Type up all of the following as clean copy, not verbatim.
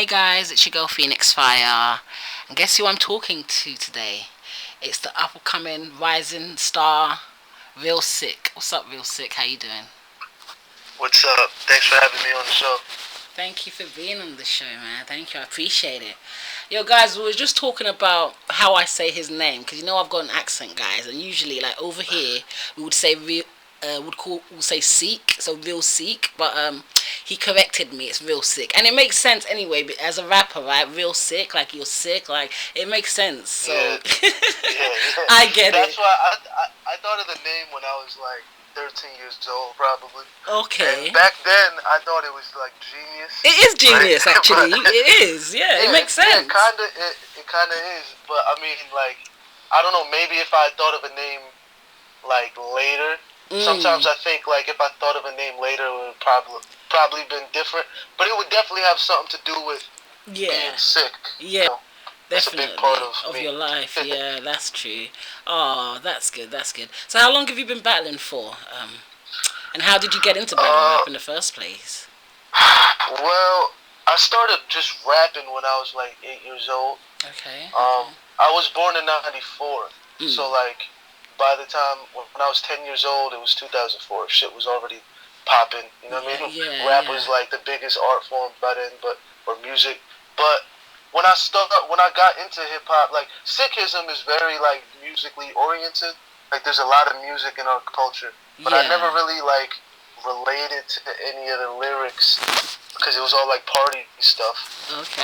Hey guys, it's your girl Pheonixx Fire. And guess who I'm talking to today? It's the up and coming rising star, Real Sikh. What's up, Real Sikh? How you doing? What's up? Thanks for having me on the show. Thank you for being on the show, man. Thank you. I appreciate it. Yo, guys, we were just talking about how I say his name because you know I've got an accent, guys, and usually, like over here, we would say real, would say Sikh, so Real Sikh, but he corrected me. It's Real Sikh, and it makes sense anyway. But as a rapper, right? Real Sikh, like you're sick, like it makes sense. So Yeah, yeah. I get That's it. why I thought of the name when I was like 13 years old, probably. Okay. And back then, I thought it was like genius. It is genius, right? actually. But It is. Yeah, it yeah, makes sense. it kind of is. But I mean, like, I don't know. Maybe if I thought of a name like later, Mm. sometimes I think like if I thought of a name later, it would probably been different. But it would definitely have something to do with Yeah. being sick. Yeah. That's a big part Definitely of of me. your life. Yeah, that's true. Oh, that's good. That's good. So, how long have you been battling for? And how did you get into battle Uh, rap in the first place? well, I started just rapping when I was like 8 years old. Okay. Um, Okay. I was born in '94, Mm. so like by the time when I was 10 years old, it was 2004. Shit was already popping. You know what I Yeah. mean? Yeah. Rap Yeah. was like the biggest art form by then, or music. But when I got into hip hop, like Sikhism is very like musically oriented. Like there's a lot of music in our culture, but I never Yeah. really like related to any of the lyrics because it was all like party stuff Okay.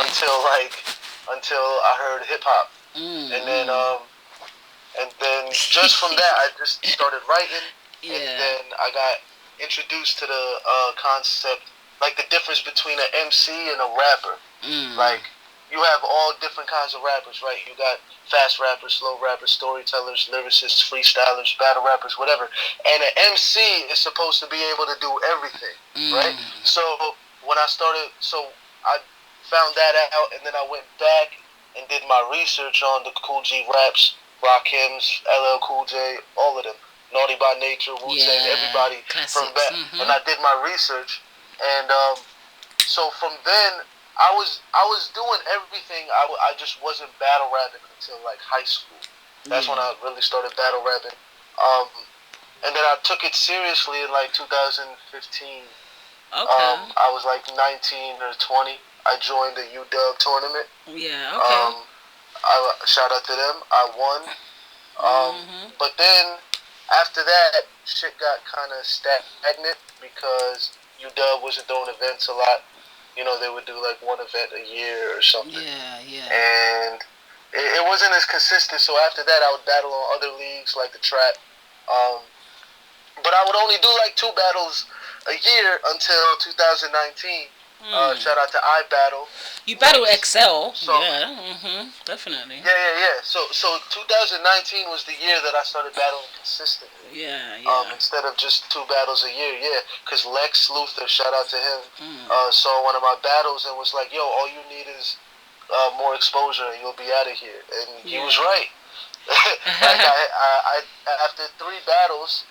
until I heard hip hop, Mm. and then Mm. just from that I just started writing, and Yeah. then I got introduced to the concept, like the difference between an MC and a rapper. Mm. Like you have all different kinds of rappers, right? You got fast rappers, slow rappers, storytellers, lyricists, freestylers, battle rappers, whatever. And an MC is supposed to be able to do everything, right? Mm. So when I found that out, and then I went back and did my research on the Cool G raps, Rakim's, LL Cool J, all of them, Naughty by Nature, Wu Tang, Yeah. everybody from Classics. back, and Mhm. I did my research, and so from then I was doing everything. I just wasn't battle rapping until like high school. That's when Yeah. I really started battle rapping. Um, and then I took it seriously in like 2015. Okay. I was like 19 or 20. I joined the UW tournament. Yeah. Okay. Um, I shout out to them. I won. Mhm. But then after that, shit got kind of stagnant because UW wasn't doing events a lot. You know, they would do like one event a year or something, Yeah. Yeah. and it wasn't as consistent. So after that, I would battle on other leagues like the trap. Um, but I would only do like two battles a year until 2019. Mm. Shout out to I Battle You battle Next. Excel. So Yeah. Mhm. Definitely. yeah. So 2019 was the year that I started battling consistently. Yeah. Yeah. Instead of just two battles a year, yeah. Because Lex Luthor, shout out to him, Mm. saw one of my battles and was like, "Yo, all you need is more exposure, and you'll be out of here." And he was Yeah. right. Like after three battles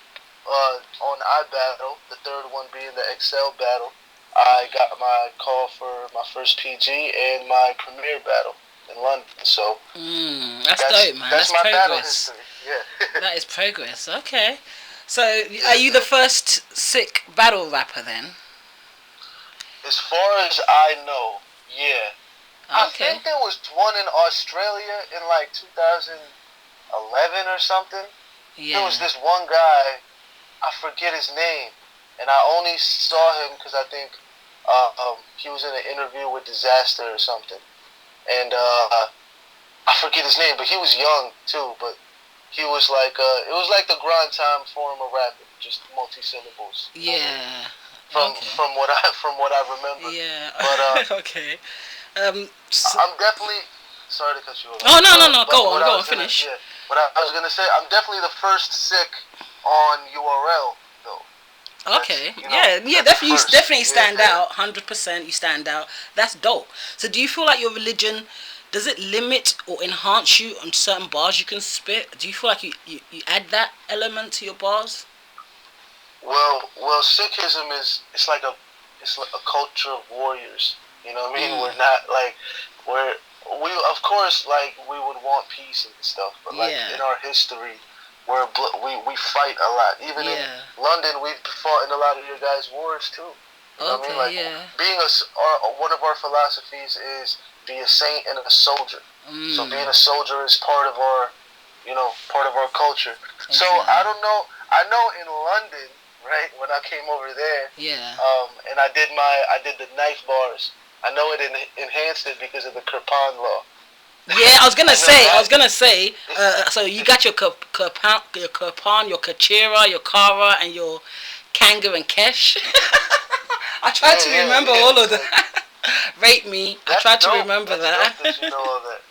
on iBattle, the third one being the Excel battle, I got my call for my first PG and my premiere battle in London. So That's that's dope, man. that's That's my battle progress. history. Yeah. That is progress. Okay. So, are Yeah. you the first Sikh battle rapper then? As far as I know, yeah. I Okay. think there was one in Australia in like 2011 or something. There was Yeah. this one guy, I forget his name, and I only saw him because I think he was in an interview with Disaster or something. And I forget his name, but he was young too. But he was like, it was like the grind time form of rapping, just multi syllables. You know what I mean? Yeah. From Okay. from what I from what I remember. Yeah. But Okay. So, I'm definitely sorry to cut you off. oh no, no, no. But Go what on. I Go on. was gonna Finish. yeah, what I was gonna say, I'm definitely the first sick on URL though. Okay. You know Yeah. Yeah. that's the Definitely. You first. definitely Yeah, stand yeah. out. 100%. You stand out. That's dope. So, do you feel like your religion? Does it limit or enhance you on certain bars you can spit? Do you feel like you add that element to your bars? Well, Sikhism is it's like a culture of warriors. You know what I mean? We're not like we of course like we would want peace and stuff, but like Yeah. in our history, we fight a lot. Even in Yeah. London, we've fought in a lot of your guys' wars too. You know what I mean? Okay. Like Yeah. being one of our philosophies is be a saint and a soldier. So being a soldier is part of our, part of our culture. So Exactly. I don't know. I know in London, right, when I came over there, Yeah. and I did the knife bars. I know it enhanced it because of the Kirpan law. Yeah, I was gonna I know say. I was that. gonna say. So you got your Kirpan, your Kachira, your Kara, and your Kanga and Kesh. I tried to remember all of Like, that. Rate me. I that's tried to dope. remember That's that. dope that you know all that.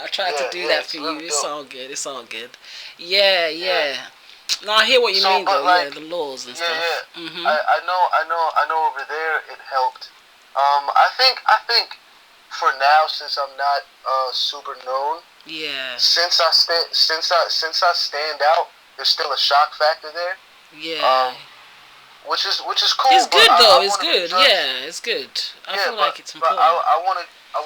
I tried to do Yeah. that for It's you. really It's dope. all good. It's all good. Yeah, Yeah. yeah. No, I hear what you So, mean but though. Yeah, like, the laws and yeah. stuff. Mhm. I know. Over there it helped. I think for now, since I'm not super known, Yeah. since I stand out, there's still a shock factor there. Yeah. Which is cool, It's but good though. I It's want to be good. judged. Yeah, it's good. I Yeah, feel like it's but important. I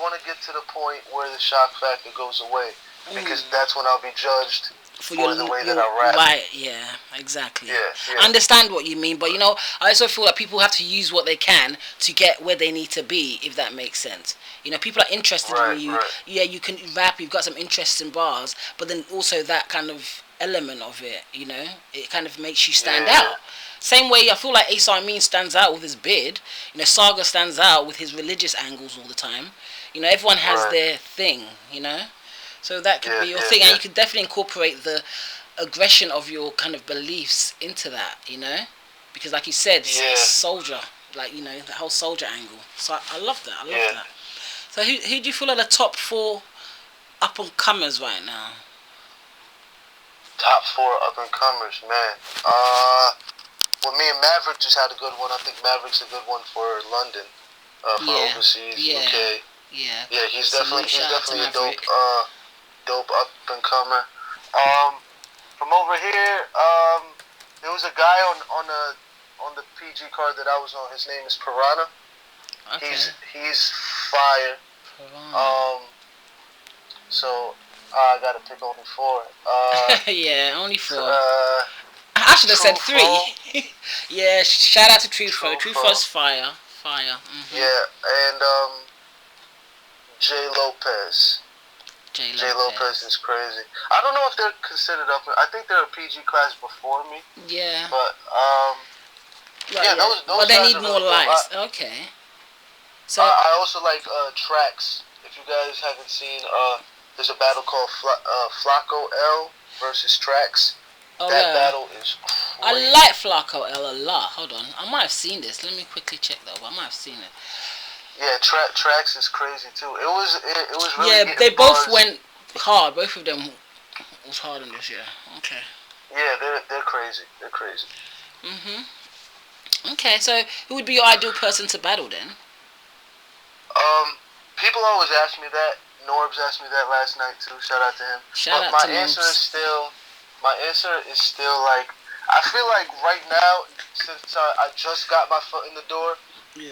want to get to the point where the shock factor goes away, because Mm. that's when I'll be judged For for the way that your I rap. right, yeah, exactly. Yeah. I understand what you mean, but I also feel like people have to use what they can to get where they need to be, if that makes sense. People are interested in you. Right. Yeah, you can rap. You've got some interesting bars, but then also that kind of element of it, it kind of makes you stand Yeah. out. Same way I feel like Ace Amin stands out with his beard. Saga stands out with his religious angles all the time. Everyone has Right. their thing. So that could be your thing, and you could definitely incorporate the aggression of your kind of beliefs into that, because like you said, it's soldier, like the whole soldier angle. So I love that. I love that. So who do you feel are the top 4 up and comers right now? Top 4 up and comers, man. Well, me and Maverick just had a good one. I think Maverick's a good one for London, for overseas, UK. Yeah, He's salute, definitely a Maverick. dope up and comer. From over here, there was a guy on the PG card that I was on. His name is Piranha. Okay. He's fire. So I gotta pick only 4. Yeah, only 4. I should have said 3. Yeah, shout out to Truthful. Truthful's fire. Mm-hmm. Yeah, and J Lopez. J Lopez is crazy. I don't know if they're considered up. I think they're a PG class before me. Yeah. But those but they guys need are more really lives. dope. Okay. So I also like tracks. If you guys haven't seen, there's a battle called Flacco L versus Tracks. That battle is crazy. I like Flacco L a lot. Hold on, I might have seen this. Let me quickly check that. I might have seen it. Yeah, Tracks is crazy too. It was really. Yeah, they both went hard. Both of them was hard in this. Yeah. Okay. Yeah, they're crazy. They're crazy. Okay, so who would be your ideal person to battle then? People always ask me that. Norbs asked me that last night too. Shout out to him. But my answer is still like, I feel like right now, since I just got my foot in the door,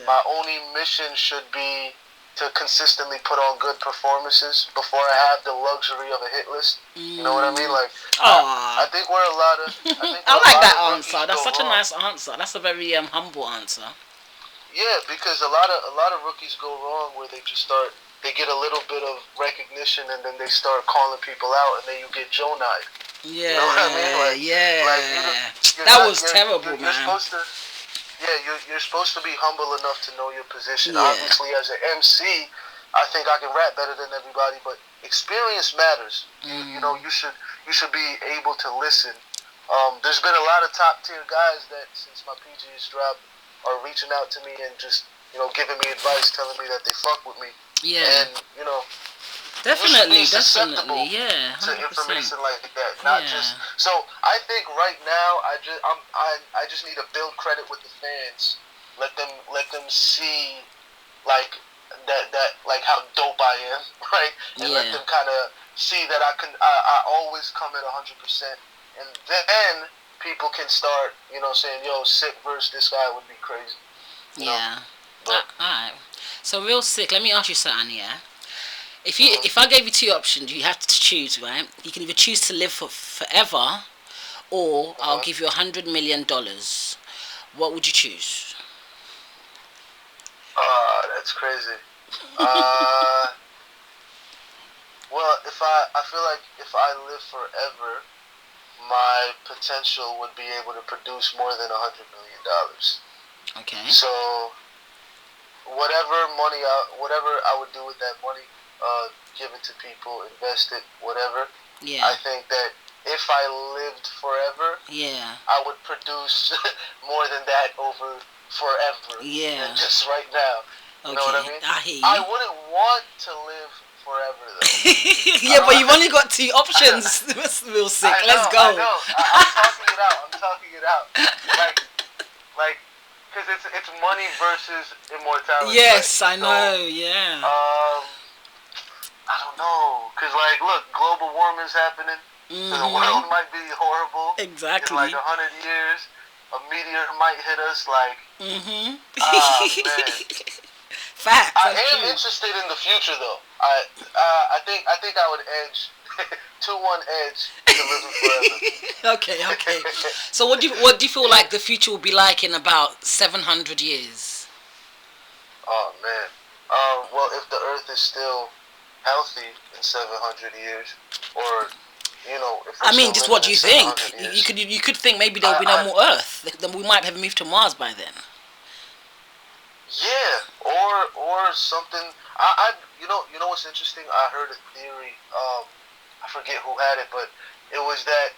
my only mission should be to consistently put on good performances before I have the luxury of a hit list. You know what I mean? Like, I think we're a lot of. I like that answer. That's such a nice answer. That's a very humble answer. Yeah, because a lot of rookies go wrong where they get a little bit of recognition and then they start calling people out and then you get Jonai. Yeah, you know what I mean? That was terrible, man. You're supposed to be humble enough to know your position. Yeah. Obviously, as an MC, I think I can rap better than everybody, but experience matters. You should be able to listen. There's been a lot of top tier guys that since my PG has dropped are reaching out to me and just giving me advice, telling me that they fuck with me. Yeah. And definitely, yeah, 100%. To information like that, not just. So I think right now I just need to build credit with the fans. Let them see like that like how dope I am, right? And let them kind of see that I always come at 100%, and then people can start saying, yo, Sikh versus this guy would be crazy. Alright. So real sick. Let me ask you something, yeah. Mhm. If I gave you two options, you have to choose, right? You can either choose to live for forever, or I'll Mhm. give you $100 million. What would you choose? That's crazy. Uh, well, I feel like if I live forever, my potential would be able to produce more than $100 million. Okay. So whatever I would do with that money, give it to people, invest it, whatever. Yeah. I think that if I lived forever, Yeah. I would produce more than that over forever than Yeah. just right now. You know what I Okay. mean? I hear I you. wouldn't want to live forever though. Yeah, but you've only got two options. Real sick. Let's I go. know. I'm talking it out. I'm talking it out. Like, like, because it's money versus immortality, right? Yes, I So, know. Yeah. I don't know, because like, look, global warming's happening, so the Mhm. world might be horrible in like Exactly. 100 years. A meteor might hit us. Like, Mhm. man, Facts. I That's am true. interested in the future though. I think I would edge 2-1 edge to living forever. Okay. Okay. So what do you feel Yeah. like the future will be like in about 700 years? Oh man. Well, if the Earth is still healthy in 700 years, or if we're I mean, still just living what do in you seven think? hundred You years, could think maybe there will be no I more Earth. Then we might have moved to Mars by then. yeah, or something. I you know what's interesting? I heard a theory. I forget who had it, but it was that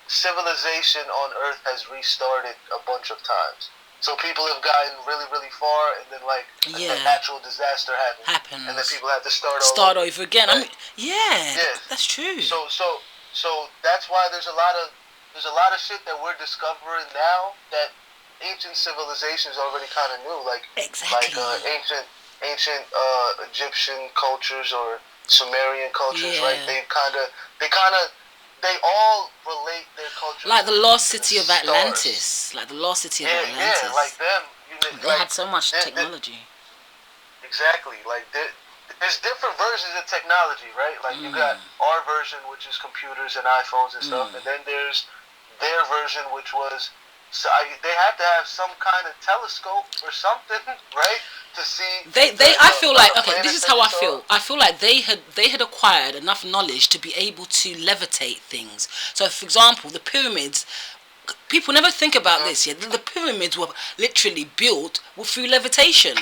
civilization on Earth has restarted a bunch of times. So people have gotten really, really far, and then like a Yeah, natural disaster happens, and then happens. people have to start all Start over. over again. I Right? mean, yeah, Yes. that's true. So that's why there's a lot of shit that we're discovering now that ancient civilizations already kind of knew, like Exactly. ancient Egyptian cultures or Sumerian cultures, right? Yeah. They all relate their culture Like to the the lost to the city of stars. Atlantis. Like the lost city of Yeah, yeah, like Atlantis. them. They Like had so much they technology. exactly. Like there's different versions of technology, right? Like you Mm, got our version, which is computers and iPhones and stuff, and mm. then there's their version, which was they have to have some kind of telescope or something, right, to see I feel the like, okay, this planets is that how they I saw. feel. I feel like they had acquired enough knowledge to be able to levitate things. So, for example, the pyramids. People never think about Hmm. this. Yeah, the pyramids were literally built through levitation.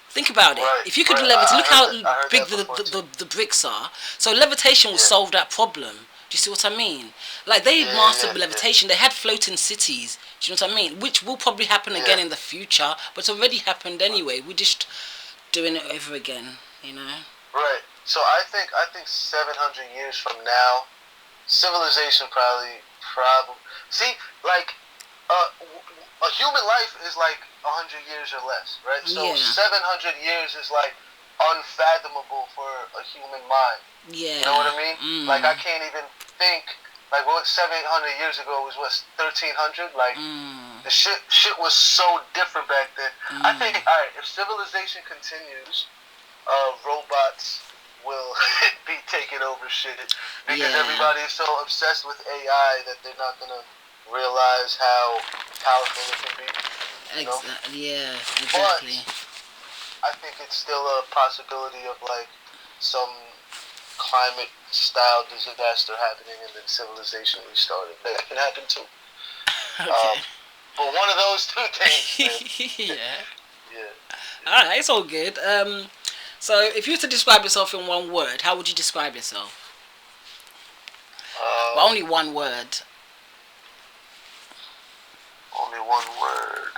Think about it. Right, If you could right. levitate, look how I heard big that before too. the bricks are. So levitation will Yeah, solve that problem. Do you see what I mean? Like they yeah, mastered yeah, yeah, levitation. They had floating cities. Do you know what I mean? Which will probably happen yeah. again in the future, but it's already happened anyway. We're just doing it over again. You know? Right. So I think 700 years from now, civilization probably see like a human life is like 100 years or less, right? So Yeah. 700 years is like unfathomable for a human mind. You know what Yeah. I mean? Like Mm. I can't even think. Like what 700 years ago was what 1300. Like Mm. the shit was so different back then. I think Mm. all right, if civilization continues, robots will be taking over shit because Yeah. everybody is so obsessed with AI that they're not gonna realize how powerful it can be, you know. Exactly. Yeah. But Exactly. I think it's still a possibility of like some climate style disaster happening and then civilization restarted. That can happen too. Okay. Um, but one of those two things, man. Yeah. Yeah. All right. It's all good. So if you were to describe yourself in one word, how would you describe yourself? But Um, only one word. only one word.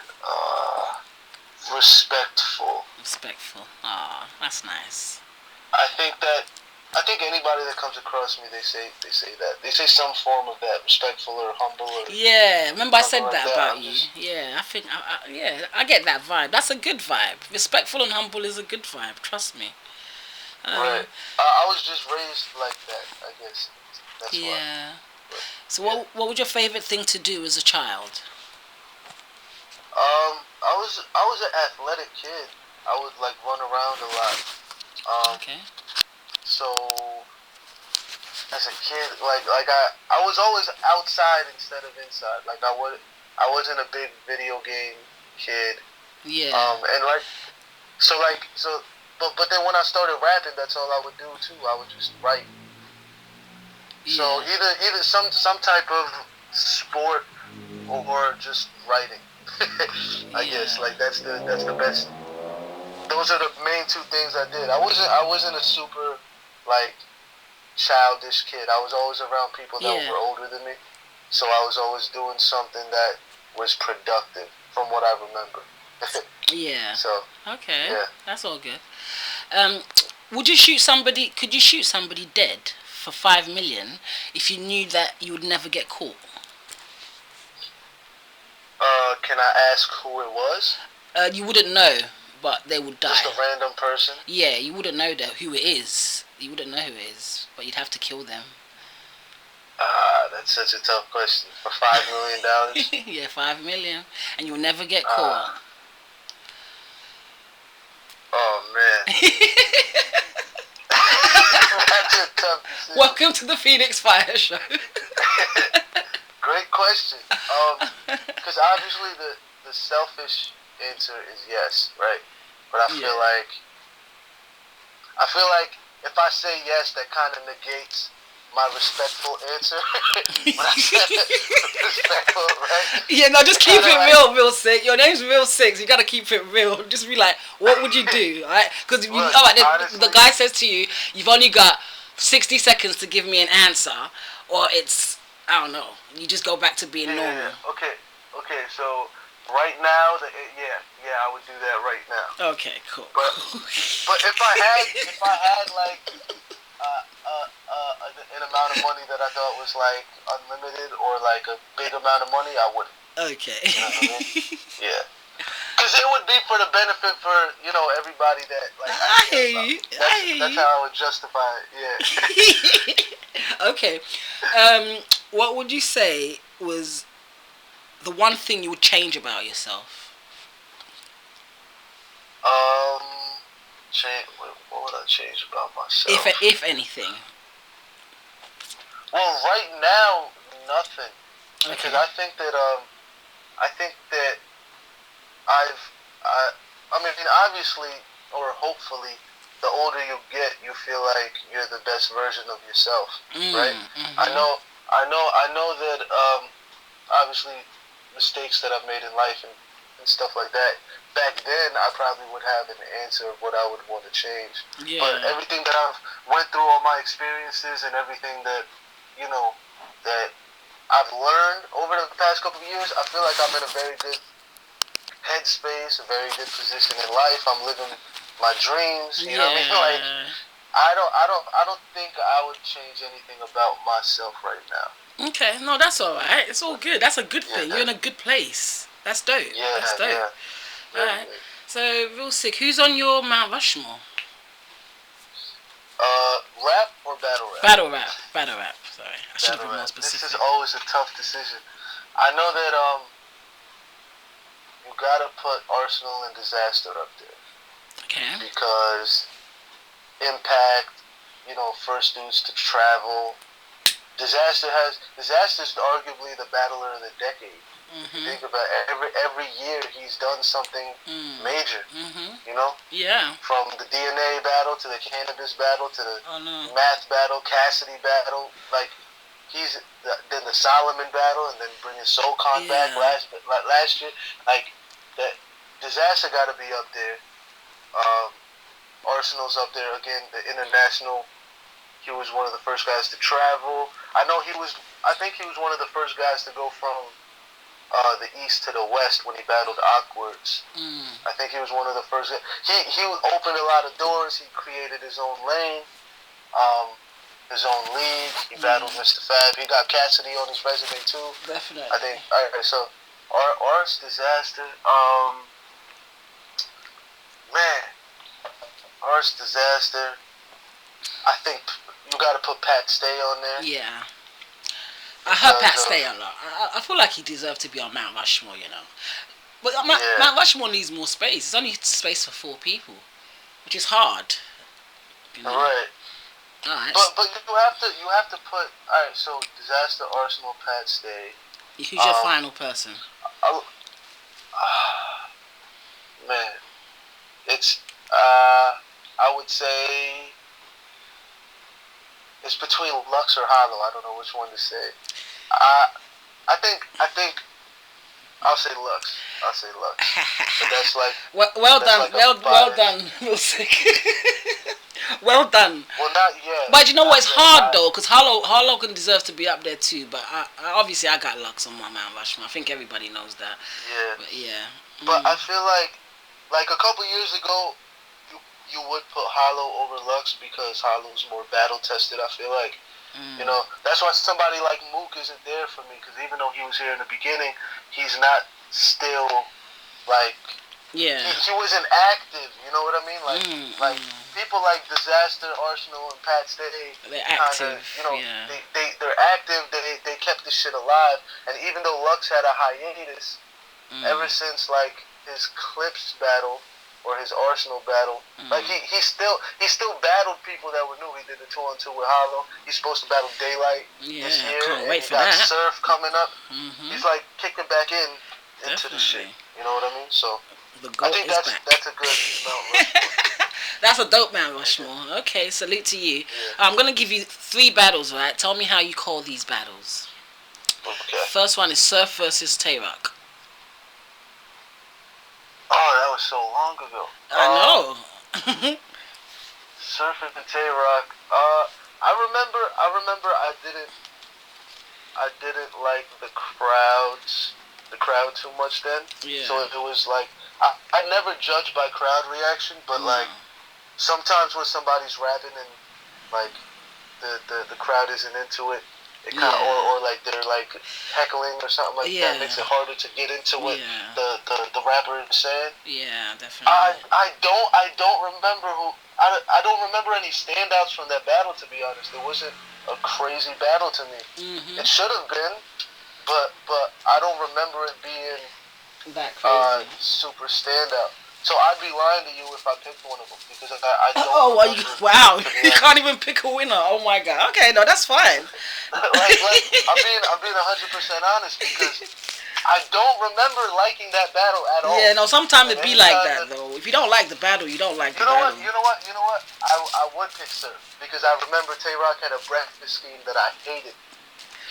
Respectful. Respectful. Ah, that's nice. I think that I think anybody that comes across me, they say that they say some form of that, respectful or humble or Yeah, remember I something said like that that. about I'm you. just Yeah, I think, yeah, I get that vibe. That's a good vibe. Respectful and humble is a good vibe. Trust me. right. Um, I was just raised like that. I guess that's why. yeah. But So yeah. what was your favorite thing to do as a child? I was an athletic kid. I would like run around a lot. Okay. So as a kid, I was always outside instead of inside. I wasn't a big video game kid. Yeah. And like so like so but then when I started rapping, that's all I would do too. I would just write. So Yeah. either some type of sport or just writing. I guess Yeah. like that's the best. Those are the main two things I did. I wasn't a super like childish kid. I was always around people that Yeah. were older than me, so I was always doing something that was productive, from what I remember. Yeah. So Okay. yeah. That's all good. Um, would you shoot somebody? Could you shoot somebody dead for 5 million if you knew that you would never get caught? Can I ask who it was? You wouldn't know, but they would Just die. a random person? Yeah, you wouldn't know who it is. You wouldn't know who it is, but you'd have to kill them. That's such a tough question. For $5 million? Yeah, 5 million, and you'll never get caught. Oh man. That's a tough decision. Welcome to the Pheonixx Fire Show. Great question. Because obviously the selfish answer is yes, right? But I feel like if I say yes, that kind of negates my respectful answer. When I said respectful, right? Yeah, no, just keep it real Sikh. Your name's real Sikh, so you gotta keep it real. Just be like, what would you do, right? Because the guy says to you, you've only got 60 seconds to give me an answer, or it's, I don't know, you just go back to being normal. Yeah. Okay. So right now, I would do that right now. Okay, cool. But if I had like an amount of money that I thought was like unlimited or like a big amount of money, I wouldn't. Okay. You know what I mean? Yeah. Because it would be for the benefit for everybody that like. I hear you. That's how I would justify it. Yeah. Okay. What would you say was the one thing you would change about yourself? What would I change about myself? If anything. Well, right now, nothing. Okay. Because I think that I mean, obviously, or hopefully, the older you get, you feel like you're the best version of yourself, right? Mm-hmm. I know that obviously mistakes that I've made in life and stuff like that. Back then, I probably would have an answer of what I would want to change. Yeah. But everything that I've went through, all my experiences and everything that that I've learned over the past couple of years, I feel like I'm in a very good headspace, a very good position in life. I'm living my dreams. You know what I mean? Like I don't think I would change anything about myself right now. Okay, no, that's all right. It's all good. That's a good thing. You're in a good place. That's dope. Yeah, that's dope. Yeah. Alright. So, real Sikh, who's on your Mount Rushmore? Rap or battle rap? Battle rap. Sorry, I should have been more specific. This is always a tough decision. I know that you gotta put Arsenal and Disaster up there. Okay. Because impact, first dudes to travel. Disaster's arguably the battler of the decade. Mm-hmm. Think about it, every year he's done something major. Mm-hmm. Yeah. From the DNA battle to the cannabis battle to the math battle, Cassidy battle. Like then the Solomon battle, and then bringing SoulCon back last year. Like that Disaster got to be up there. Arsenal's up there again. The international. He was one of the first guys to travel. I think he was one of the first guys to go from the east to the west when he battled Awkwards. I think he was one of the first. He opened a lot of doors. He created his own lane, his own league. He battled Mr. Fab. He got Cassidy on his resume too. Definitely. I think. All right, so Ars Disaster. Ars Disaster. I think you got to put Pat Stay on there. Yeah. I heard Pat Stay a lot. I feel like he deserved to be on Mount Rushmore, But Mount Rushmore needs more space. It's only space for 4 people, which is hard. You know? Right. Alright. But you have to put alright. So Disaster, Arsenal, Pat Stay. Who's your final person? Man, it's I would say it's between Lux or Hollow. I don't know which one to say. I think I'll say Lux. But that's like well that's done, like well done, Wilsick. Well done. Well, not yet. But you know what? It's hard though, because Harlow can deserve to be up there too. But obviously I got Lux on my Mount Rushmore. I think everybody knows that. Yeah. But yeah. But I feel like a couple years ago, you would put Hollow over Lux because Hollow's more battle tested. I feel like, you know, that's why somebody like Mook isn't there for me, because even though he was here in the beginning, he's not still like. Yeah. He wasn't active. You know what I mean? Like people like Disaster, Arsenal, and Pat Stay. They're active. You know, yeah. they're active. They kept this shit alive. And even though Lux had a hiatus, ever since like his Clips battle or his Arsenal battle, like he still battled people that were new. He did the 2-on-2 with Hollow. He's supposed to battle Daylight this year. Can't wait for got that. Surf coming up. He's like kicking back into the shit. You know what I mean? So I think that's a good Mount Rushmore. That's a dope Mount Rushmore. Okay, salute to you. Yeah. I'm gonna give you 3 battles, right? Tell me how you call these battles. Okay. First one is Surf versus Tay-Rock. Oh, that was so long ago. I know. Surf and Tay-Rock. I remember I didn't like the crowd too much then. Yeah. So it was like I never judge by crowd reaction, but like sometimes when somebody's rapping and like the crowd isn't into it, it kind of or like they're like heckling or something like that, makes it harder to get into what the rapper is saying. Yeah, definitely. I don't remember I don't remember any standouts from that battle, to be honest. It wasn't a crazy battle to me. It should have been, but I don't remember it being that crazy. Super standout. So I'd be lying to you if I picked one of them, because I don't. Oh, wow! You can't even pick a winner. Oh my god. Okay, no, that's fine. like I'm being 100% honest, because I don't remember liking that battle at all. Yeah, no, sometimes it be like that though. If you don't like the battle, you don't like the battle. You know what? I would pick Surf, because I remember Tay-Rock had a breakfast scheme that I hated.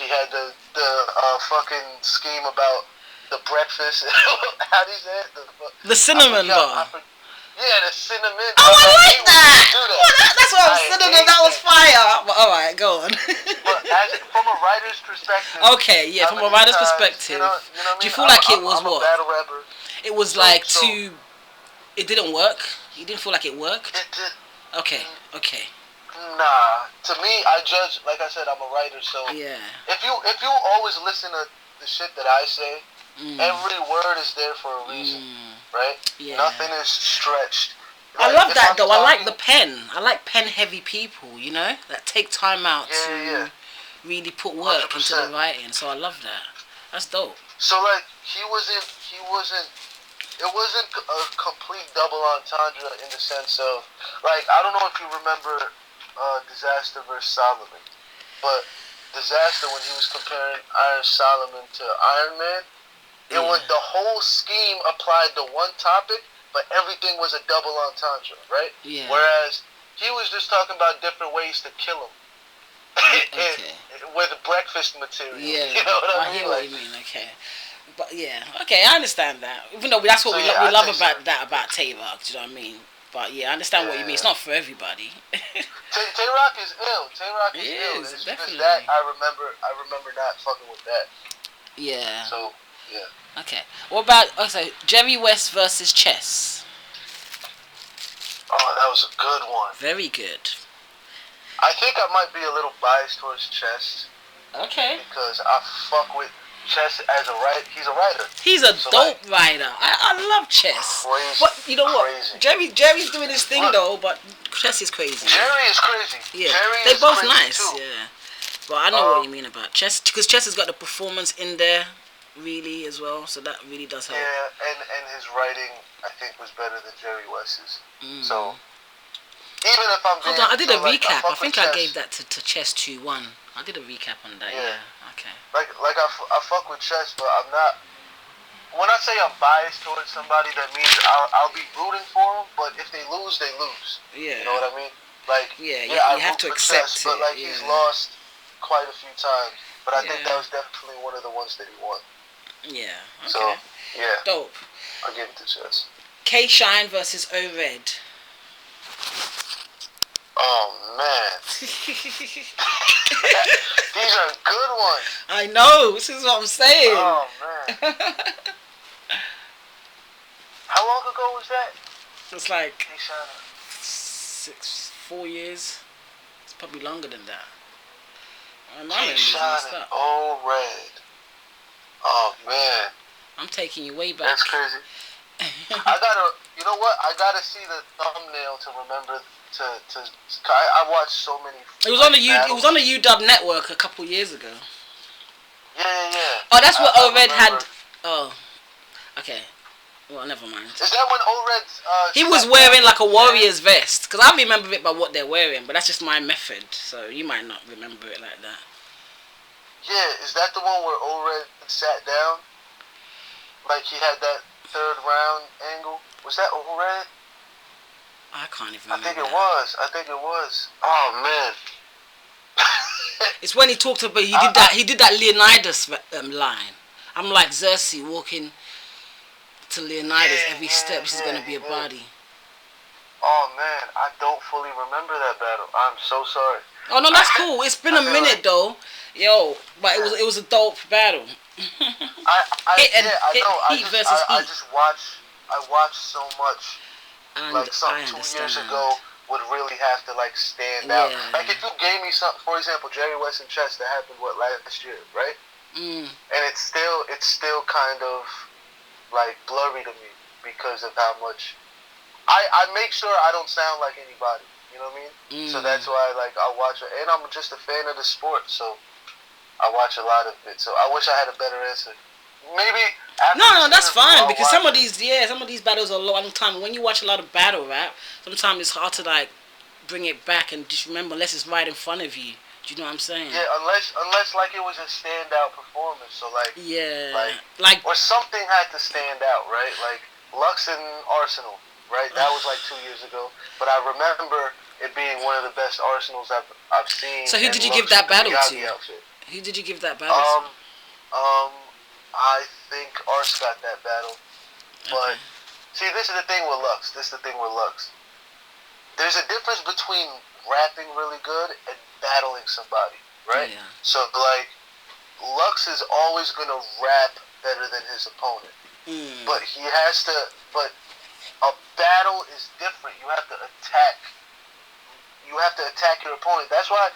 He had the fucking scheme about the breakfast. How do you say it? The cinnamon bar. Yeah, the cinnamon. Oh, I like that. That's what I was cinnamon. That was fire. But, all right, go on. But from a writer's perspective. Okay, yeah, from a writer's perspective. Do you feel like it was what? I'm a battle rapper. It was like too. It didn't work. You didn't feel like it worked. It did. Okay. Nah, to me, I judge. Like I said, I'm a writer, so yeah. If you always listen to the shit that I say, every word is there for a reason, right? Yeah. Nothing is stretched. Like, I love that though. I like the pen. I like pen-heavy people. You know, that take time out to really put work 100%. Into the writing. So I love that. That's dope. So like he wasn't. It wasn't a complete double entendre in the sense of, like, I don't know if you remember Disaster versus Solomon, but Disaster, when he was comparing Iron Solomon to Iron Man, it was the whole scheme applied to one topic, but everything was a double entendre, right? Yeah. Whereas he was just talking about different ways to kill him. With breakfast material. Yeah. You know what I mean? I hear what you mean, okay. But yeah, okay, I understand that. Even though that's what we love about Tay-Rock, do you know what I mean? But yeah, I understand what you mean. It's not for everybody. Tay-Rock is ill. Tay-Rock is ill. It's definitely. Just that I remember not fucking with that. Yeah. So yeah. Okay. What about Jerry West versus Chess? Oh, that was a good one. Very good. I think I might be a little biased towards Chess. Okay. Because I fuck with Chess as a writer. He's a writer. He's a dope writer. I love Chess. Crazy. But you know what? Jerry's doing his thing though, but Chess is crazy. Jerry is crazy. Yeah. They're both nice. Too. Yeah. But I know what you mean about Chess, because Chess has got the performance in there. really as well. So that really does help. Yeah, and his writing I think was better than Jerry West's. Mm. So even if I'm Hold being on, I did a I recap. I fuck with think I gave Chess. that to Chess 2-1. I did a recap on that. Yeah, Yeah. Okay. I fuck with Chess, but I'm not. When I say I'm biased towards somebody, that means I'll be rooting for them. But if they lose, they lose. Yeah. You know what I mean? Like, Yeah. yeah, I You have root to for Chess, accept but it. like Yeah. he's lost quite a few times. But I think that Yeah. was definitely one of the ones that he won. Yeah. So Okay. yeah, Dope. I'll give it to Chess. K Shine versus O-Red. Oh man, these are good ones. I know. This is what I'm saying. Oh man, how long ago was that? It's like K-Shine. 4 years. It's probably longer than that. My memory's K-Shine messed and up. O-Red. Oh man, I'm taking you way back. that's crazy. I gotta, you know what? I gotta see the thumbnail to remember I watched so many. It was on the It was on the UW network a couple years ago. Yeah. Oh, that's what O-Red remember. had. Oh, okay. Well, never mind. Is that when O-Red? He was wearing like a warrior's vest, because I remember it by what they're wearing, but that's just my method. So you might not remember it like that. Yeah, is that the one where O-Red sat down? Like he had that third round angle. Was that O-Red? I can't even remember. I think it was. Oh man. It's when he talked about he did that Leonidas line. I'm like Cersei walking to Leonidas every step. She's gonna be a body. Oh man, I don't fully remember that battle. I'm so sorry. Oh no, that's cool. It's been a minute though, yo. But it was a dope battle. Heat versus Heat. I watched so much. And like something 2 years ago would really have to like stand out. Like if you gave me something, for example, Jerry West and Chess that happened last year, right? And it's still kind of like blurry to me because of how much I make sure I don't sound like anybody. You know what I mean? So that's why like I watch it, and I'm just a fan of the sport, so I watch a lot of it. So I wish I had a better answer. Maybe. No, that's fine because some of these battles are a long time. When you watch a lot of battle rap, sometimes it's hard to like bring it back and just remember unless it's right in front of you. Do you know what I'm saying? Yeah, unless like it was a standout performance. So like like or something had to stand out, right? Like Lux and Arsenal, right? That was like 2 years ago, but I remember it being one of the best Arsenals I've seen. So who did you give that battle to? Who did you give that battle to? I think Ars got that battle. But, see, this is the thing with Lux. There's a difference between rapping really good and battling somebody, right? Yeah. So, like, Lux is always going to rap better than his opponent. But but a battle is different. You have to attack your opponent. That's why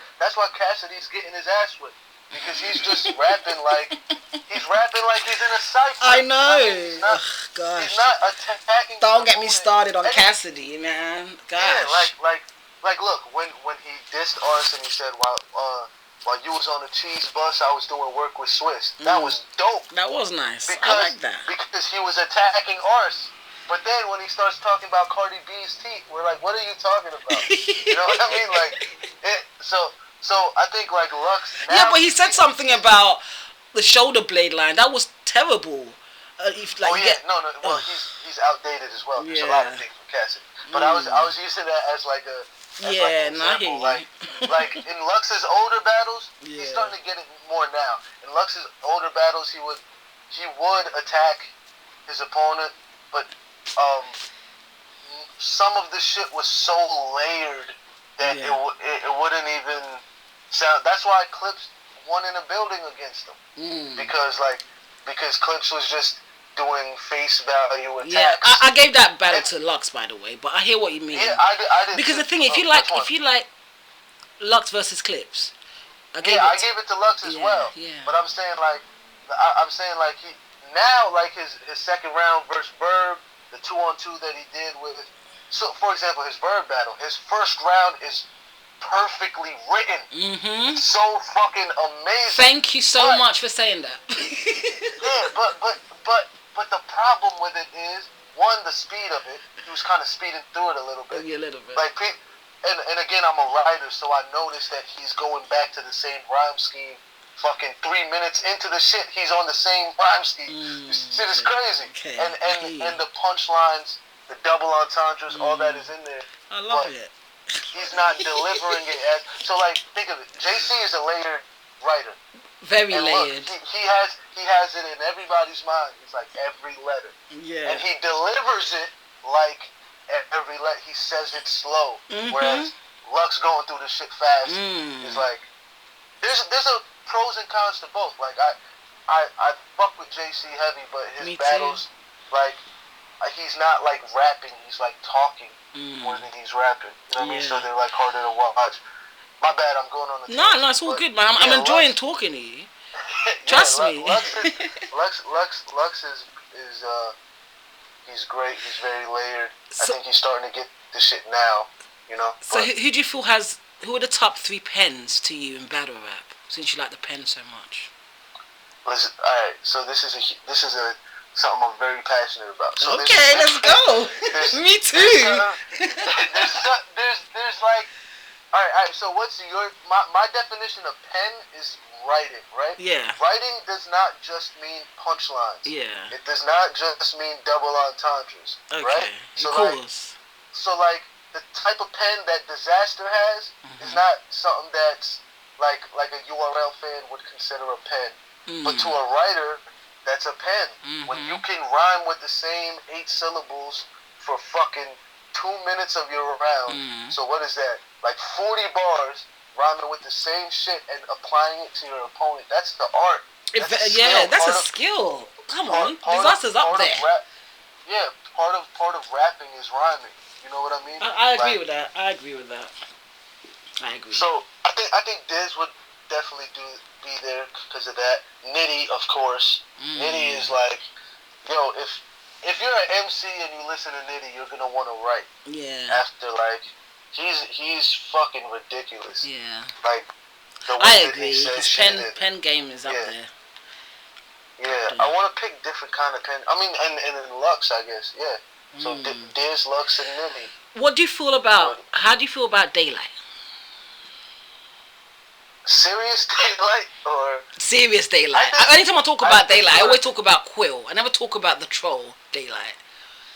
Cassidy's getting his ass whipped. Because he's just rapping like he's in a cipher. I know. Gosh. He's not attacking. Don't get me started on Cassidy, man. Gosh. Yeah, like look, when he dissed Ars and he said while you was on the cheese bus, I was doing work with Swiss. That was dope. That was nice. I like that. Because he was attacking Ars. But then when he starts talking about Cardi B's teeth, we're like, what are you talking about? You know what I mean? Like So I think like Lux. Yeah, but he said something about the shoulder blade line. That was terrible. No. Well, he's outdated as well. There's a lot of things with Cassidy. But I was using that as like a example. Like in Lux's older battles, he's starting to get it more now. In Lux's older battles, he would attack his opponent, but some of the shit was so layered that it wouldn't even sound. That's why Clips won in a building against him because Clips was just doing face value attacks. Yeah, I gave that battle to Lux, by the way, but I hear what you mean. Yeah, I did. Because the thing, if you like Lux versus Clips, I gave it to Lux as well. Yeah. But I'm saying like he now like his second round versus Verb, the 2-on-2 that he did with. So, for example, his Verb battle, his first round is perfectly written. It's so fucking amazing. Thank you so much for saying that. Yeah, but the problem with it is one, the speed of it. He was kind of speeding through it a little bit. Maybe a little bit. Like, and again, I'm a writer, so I noticed that he's going back to the same rhyme scheme. Fucking 3 minutes into the shit, he's on the same rhyme scheme. This shit is crazy. Okay. And the punchlines, the double entendres, all that is in there. I love it. He's not delivering it as so. Like, think of it. JC is a layered writer. Very and layered. Look, he has it in everybody's mind. It's like every letter. Yeah. And he delivers it like every letter. He says it slow, whereas Lux going through this shit fast. It's like there's a pros and cons to both. Like I fuck with JC heavy, but his battles like he's not like rapping. He's like talking more than he's rapping. You know what I mean? So they're like harder to watch. My bad, I'm going on the No, it's all good, man. I'm enjoying talking to you. Trust me. Lux is he's great. He's very layered. I think he's starting to get the shit now, you know. So who do you feel who are the top 3 pens to you in battle rap? Since you like the pen so much. Listen, all right. So this is something I'm very passionate about. So okay, let's go. Me too. There's like. All right. So what's my definition of pen is writing, right? Yeah. Writing does not just mean punchlines. Yeah. It does not just mean double entendres, right? So like the type of pen that Disaster has is not something that's like a URL fan would consider a pen, but to a writer, that's a pen. When you can rhyme with the same 8 syllables for fucking 2 minutes of your round. So what is that? Like 40 bars rhyming with the same shit and applying it to your opponent. That's the art. That's a skill. Come on, Disaster's up there. Part of rapping is rhyming. You know what I mean? I agree with that. I agree. So I think Diz would definitely be there because of that. Nitty, of course. Nitty is like, yo, if you're an MC and you listen to Nitty, you're gonna want to write. Yeah. After like, he's fucking ridiculous. Yeah. Like the way I that agree. he says His pen game is up there. Yeah, I want to pick different kind of pen. I mean, and in Lux, I guess. Yeah. So Diz, Lux, and Nitty. What do you feel about? How do you feel about Daylight? Serious Daylight or serious Daylight? Anytime I talk about Daylight, I always talk about Quill. I never talk about the troll Daylight.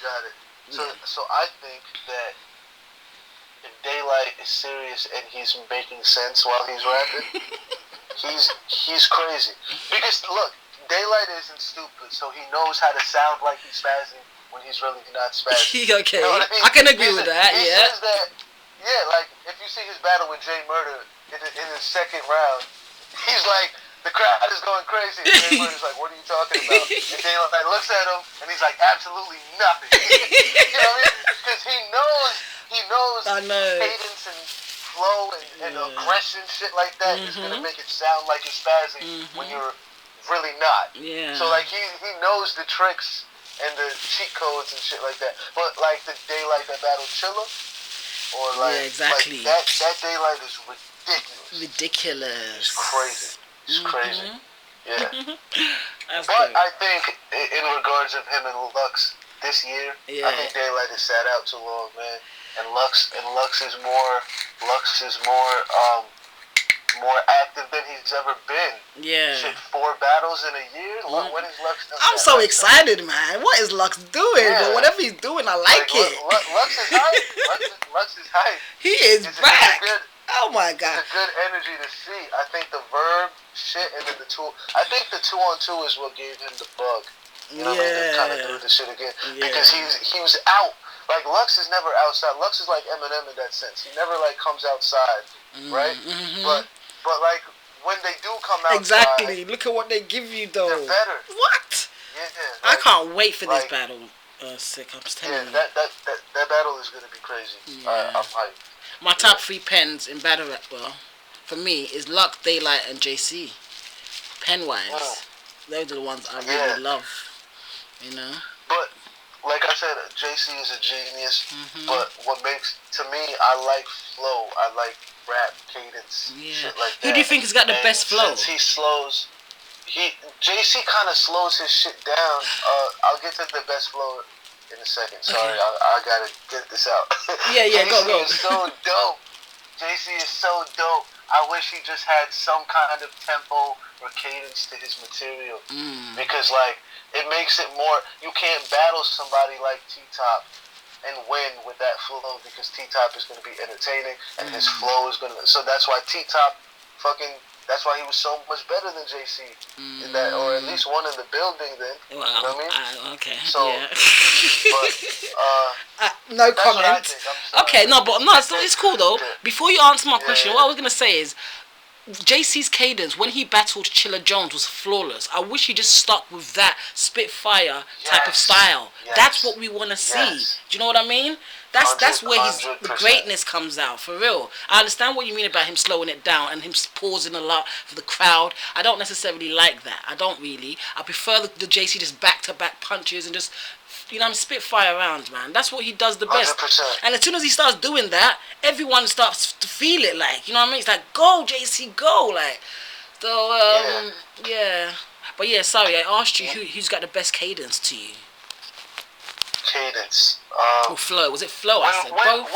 Got it. So I think that if Daylight is serious and he's making sense while he's rapping, he's crazy. Because look, Daylight isn't stupid, so he knows how to sound like he's spazzing when he's really not spazzing. Okay, you know what I mean? I can agree with that. He says that. Yeah, like if you see his battle with Jay Murder in his second round, he's like, the crowd is going crazy. And Jay Murder's like, what are you talking about? And Daylight looks at him and he's like, absolutely nothing. You know what I mean? Because he knows cadence and flow and aggression, shit like that is gonna make it sound like you're spazzing when you're really not. Yeah. So like he knows the tricks and the cheat codes and shit like that. But like the Daylight that battled Chilla, or like, exactly. Like that Daylight is ridiculous. It's crazy. It's crazy. Yeah. But I think in regards of him and Lux this year, I think Daylight has sat out too long, man. And Lux is more active than he's ever been. Yeah. Shit, 4 battles in a year? When is Lux done I'm so excited, man. What is Lux doing? Yeah. But whatever he's doing, I like it. Lux is hype. Lux is hype. He is back. Oh my God. It's a good energy to see. I think the verb shit and then the 2. I think the 2-on-2 is what gave him the bug. You know what I mean? To kind of do the shit again because he was out. Like Lux is never outside. Lux is like Eminem in that sense. He never like comes outside, right? But like when they do come outside, exactly. Look at what they give you though. They're better. What? Yeah. I can't wait for this battle. Sikh, I'm telling you. That battle is gonna be crazy. Yeah. I'm hyped. My top 3 pens in battle rap, for me, is Lux, Daylight, and JC. Pen wise, those are the ones I really love. You know. But like I said, JC is a genius. But what makes to me, I like flow. I like rap cadence. Shit like that. Who do you think has got the best flow? Since he slows JC kind of slows his shit down. I'll get to the best flow in a second. Sorry, Okay. I gotta get this out. Yeah, JC go. is so dope. JC is so dope. I wish he just had some kind of tempo or cadence to his material, because like it makes it more. You can't battle somebody like T-Top and win with that flow, because T-Top is going to be entertaining and his flow is going to. So that's why T-Top fucking. That's why he was so much better than JC in that, or at least one in the building. Then well, you know what I mean? okay. So, yeah. but No that's what I comment. think. I'm sorry. Okay, no, but no, it's cool though. Yeah. Before you answer my question, Yeah. what I was gonna say is, JC's cadence when he battled Chilla Jones was flawless. I wish he just stuck with that Spitfire type of style. Yes. That's what we want to see. Yes. Do you know what I mean? That's where the 100%. greatness comes out, for real. I understand what you mean about him slowing it down and him pausing a lot for the crowd. I don't necessarily like that. I don't really. I prefer the JC just back-to-back punches and just, you know, spitfire rounds, man. That's what he does the best. 100%. And as soon as he starts doing that, everyone starts to feel it, like, you know what I mean? It's like, go, JC, go, like. So, yeah. But yeah, sorry, I asked you who's got the best cadence to you. Cadence. Or flow. Was it flow? I said both.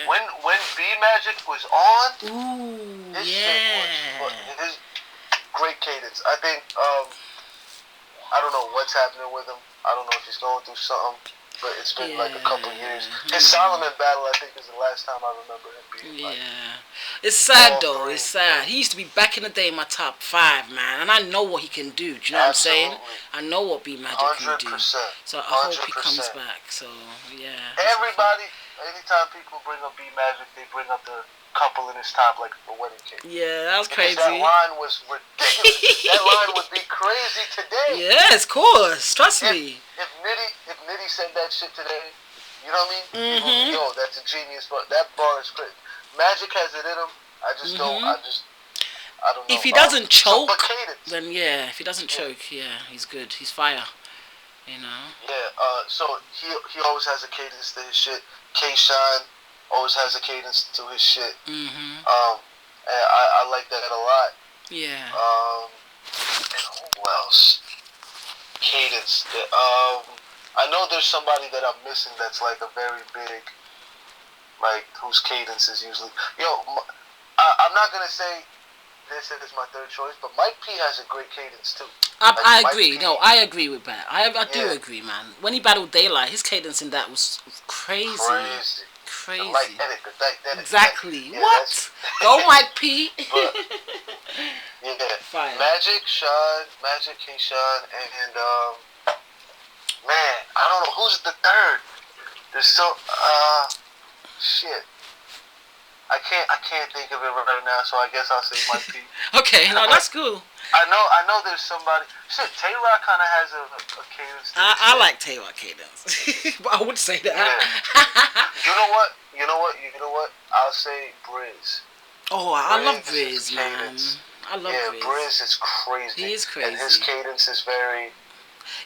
When B Magic was on, Ooh, his yeah. shit was his great cadence. I think I don't know what's happening with him. I don't know if he's going through something, but it's been like a couple years. His Solomon battle, I think, is the last time I remember him being like. It's sad though. Three. It's sad. He used to be back in the day in my top 5, man, and I know what he can do. Do you know what I'm saying? I know what B Magic can do. 100%. So I hope he comes back. So yeah. Everybody, anytime people bring up B Magic, they bring up the couple in his top, like the wedding cake. Yeah, that was because crazy. That line was ridiculous. That line would be crazy today. Yes, of course. Trust me. If Nitty said that shit today, you know what I mean? People, yo, that's a genius. But that bar is crazy. Magic has it in him. I just don't. I don't know. If he doesn't choke, cadence. then yeah. If he doesn't choke, he's good. He's fire. You know. Yeah. So he always has a cadence to his shit. K-Shine always has a cadence to his shit. And I like that a lot. Yeah. And who else? Cadence. I know there's somebody that I'm missing that's like a very big, like, whose cadence is usually. I'm not gonna say this is my third choice, but Mike P has a great cadence too. I agree. No, I agree with that. I do agree, man. When he battled Daylight, his cadence in that was crazy. Crazy. Exactly. Yeah, what? Go, Mike P. But, yeah. Fire. Magic, K-Shine, and man, I don't know who's the third. There's so shit. I can't think of it right now, so I guess I'll say Mike P. Okay, no, that's cool. I know there's somebody. Shit, Tay-Rock kind of has a cadence. I like Tay-Rock cadence, but I would say that. Yeah. You know what? I'll say Briz. Oh, I love Briz, man. I love Briz. Yeah, Briz is crazy. He is crazy. And his cadence is very.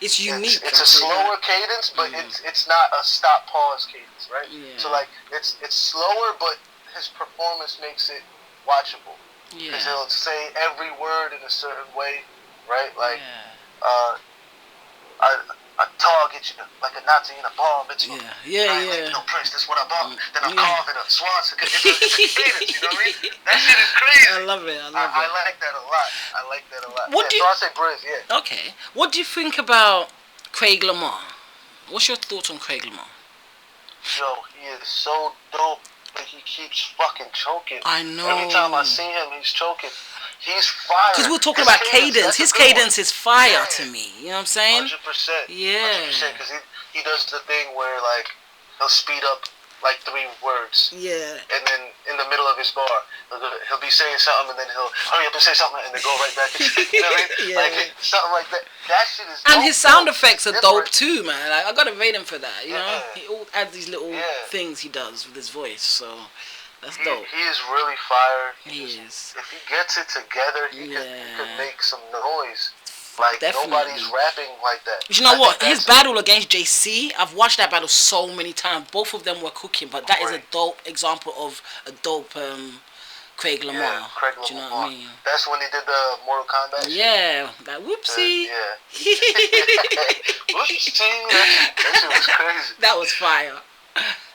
It's unique. It's a slower cadence, but it's not a stop pause cadence, right? Yeah. So like it's slower, but his performance makes it watchable. Because he'll say every word in a certain way, right? Like, I target you like a Nazi in a bomb. It's no price, that's what I bought. Then I'm carving a swastika. It's a cadence, you know what I mean? That shit is crazy. I love it. I like that a lot. So I say Briz, Okay. What do you think about Craig Lamar? What's your thoughts on Craig Lamar? Yo, he is so dope. But he keeps fucking choking. I know. Every time I see him, he's choking. He's fire. Because we're talking about cadence. His cadence is fire to me. You know what I'm saying? 100%. Yeah. 100%. Because he does the thing where, like, he'll speed up, like, 3 words. Yeah. And then in the middle of his bar, he'll be saying something, and then he'll hurry up and say something, and then go right back. You know what I mean? Like, something like that. That shit is dope. And his sound effects are dope too, man. Like, I gotta rate him for that. You know, he all adds these little things he does with his voice, so that's dope. He is really fire. He is. If he gets it together, he could make some noise. Like, definitely. Nobody's rapping like that. You know what? His battle against JC, I've watched that battle so many times. Both of them were cooking, but that is a dope example of a dope Craig Lamar. Yeah, Craig Do you know Lamar. what I mean? That's when he did the Mortal Kombat shit? Yeah, that whoopsie. Yeah. Whoopsie, that shit was crazy. That was fire.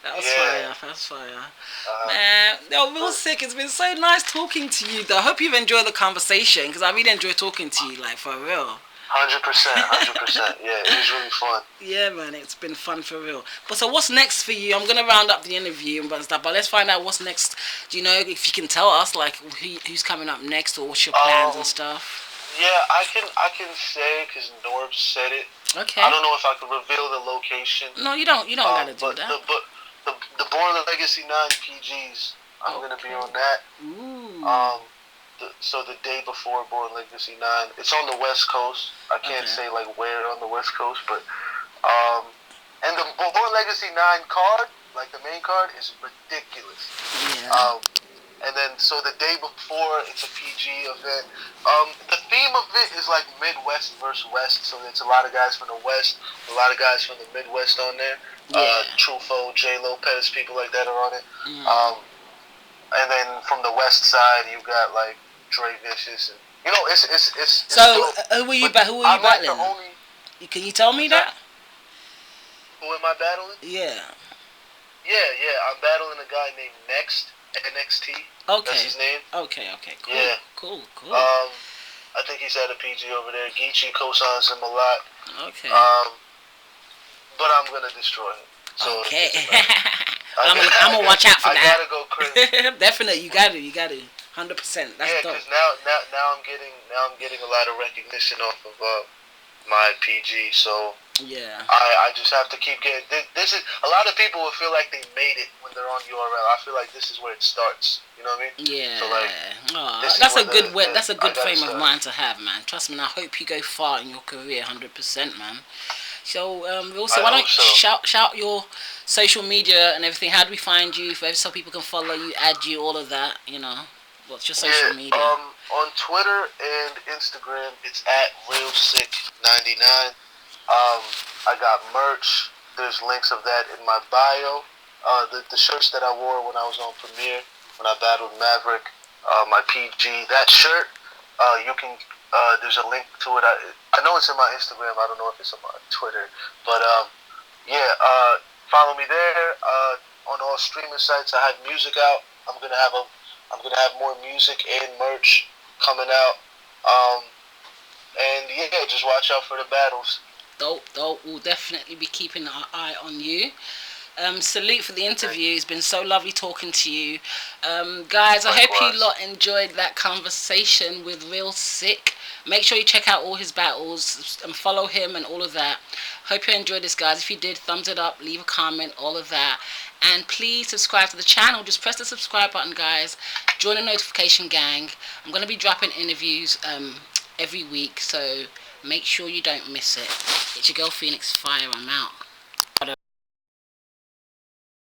That was Yeah. fire. That was fire. Uh, Man, yo, Real Sick, it's been so nice talking to you, though. I hope you've enjoyed the conversation, because I really enjoyed talking to you, like, for real. 100%, 100%. Yeah, it was really fun. Yeah, man, it's been fun for real. But so what's next for you? I'm going to round up the interview and stuff, but let's find out what's next. Do you know if you can tell us, like, who's coming up next, or what's your plans and stuff? Yeah, I can say, because Norb said it. Okay. I don't know if I can reveal the location. No, you don't gotta do but that. The Born Legacy 9 PGs, I'm going to be on that. Ooh. So the day before Born Legacy 9, it's on the West Coast. I can't say like where on the West Coast, but and the Born Legacy 9 card, like the main card, is ridiculous. Yeah. And then so the day before, it's a PG event. The theme of it is like Midwest versus West, so it's a lot of guys from the West, a lot of guys from the Midwest on there. Yeah. Truffaut, J. Lopez, people like that are on it. And then from the West side, you got like Dre Vicious, and you know it's so who are you battling? Can you tell me that? Who am I battling? Yeah. Yeah. I'm battling a guy named Next, NXT. Okay. That's his name. Okay. Cool. Yeah. Cool. I think he's at a PG over there. Geechee co-signs him a lot. Okay. But I'm gonna destroy him. So okay. I'm gonna watch out for that. I gotta go crazy. Definitely, you gotta. 100%. That's dope. Because now I'm getting a lot of recognition off of my PG. So yeah, I just have to keep getting. This is a lot of people will feel like they made it when they're on URL. I feel like this is where it starts. You know what I mean? Yeah. So like, that's a good frame of mind to have, man. Trust me, and I hope you go far in your career, 100%, man. So, also, why don't you shout your social media and everything? How do we find you? So people can follow you, add you, all of that. You know, what's your social media? On Twitter and Instagram, it's at realsikh99. I got merch. There's links of that in my bio. The shirts that I wore when I was on Premiere, when I battled Maverick, my PG, that shirt, you can. There's a link to it. I know it's in my Instagram. I don't know if it's on my Twitter, but follow me there. On all streaming sites, I have music out. I'm gonna have more music and merch coming out. And yeah, just watch out for the battles. Dope. We'll definitely be keeping our eye on you. Salute for the interview. It's been so lovely talking to you. Guys, I hope you lot enjoyed that conversation with Real Sikh. Make sure you check out all his battles and follow him and all of that. Hope you enjoyed this, guys. If you did, thumbs it up, leave a comment, all of that. And please subscribe to the channel. Just press the subscribe button, guys. Join the notification gang. I'm going to be dropping interviews every week, so make sure you don't miss it. It's your girl Pheonixx Fire. I'm out.